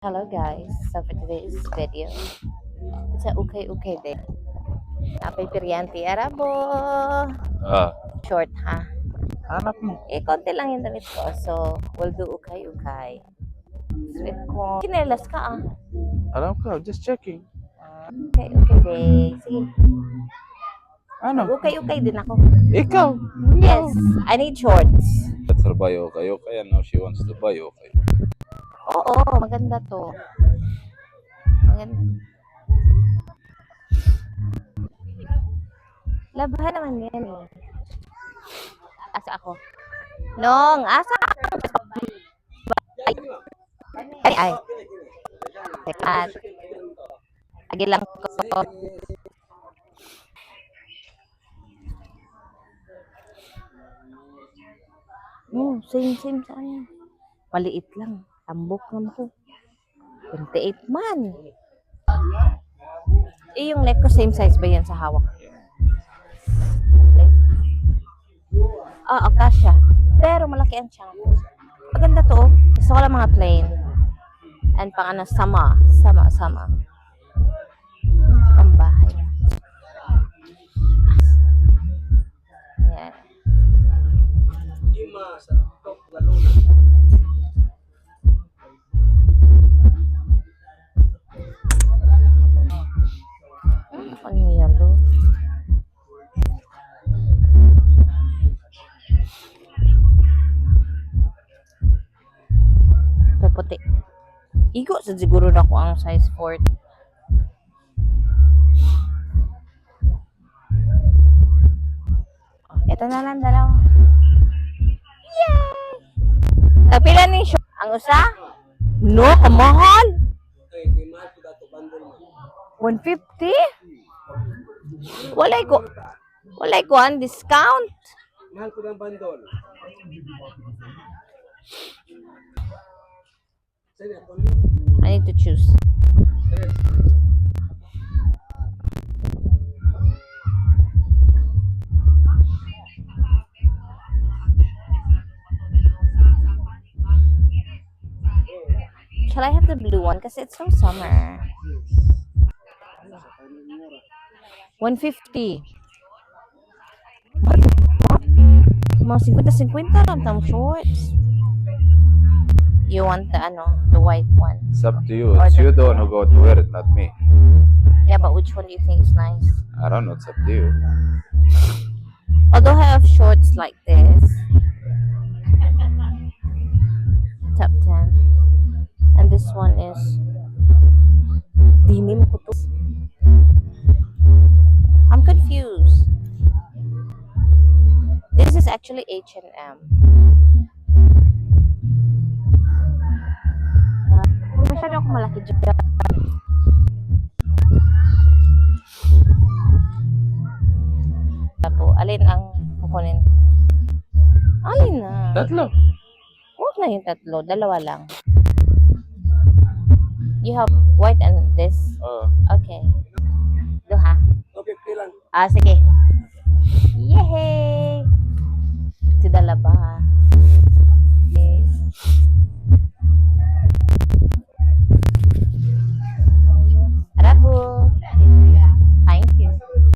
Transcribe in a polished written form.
Hello guys, so for today's video, it's a okay day. Apay Piryanti Arabo. Short ha. Hanap mo. Konti lang yung damit ko, so we'll do ukay. Sweet ko. Kinelas ka ah. Alam ko, just checking. Okay day. Sige, Ano? ukay din ako. Ikaw? Yes, I need shorts. Let her buy okay, and now she wants to buy okay. Oo, maganda to. Maganda. Labahan naman yan eh. Asa ako? Nong, asa ako? Ay. At, agi lang ko. Same sa ano. Maliit lang. Tambok naman ko. 28 man. Yung neck ko, same size ba yan sa hawak? Kasha. Pero malaki ang tiyan ko. Maganda to. Gusto ko lang mga plain. And pang ano, sama. Pang bahay. Yan. Ano yung yellow? Ito puti. Igo sa siguro na ko ang size 4. Ito na lang dalawa. Yay! Napila ni short. Ang usa? No, kamahal. 150? Walay ko ang discount. Mahal ko ng bandol. I need to choose. Shall I have the blue one? Because it's so summer. 150. Mga 50-50 lang tang shorts. You want the white one? It's up to you. It's you the one who go to wear it, not me. Yeah, but which one do you think is nice? I don't know. It's up to you. Although I have shorts like this. Top 10. And this one is Dinim ko to. I'm confused. This is actually H&M. Masyado ako malaki dyan. Tapo, alin ang kukunin? Alin na? Tatlo. Huwag na yung tatlo, dalawa lang. You have white and this? Okay. Duha. Okay, lang. Sige.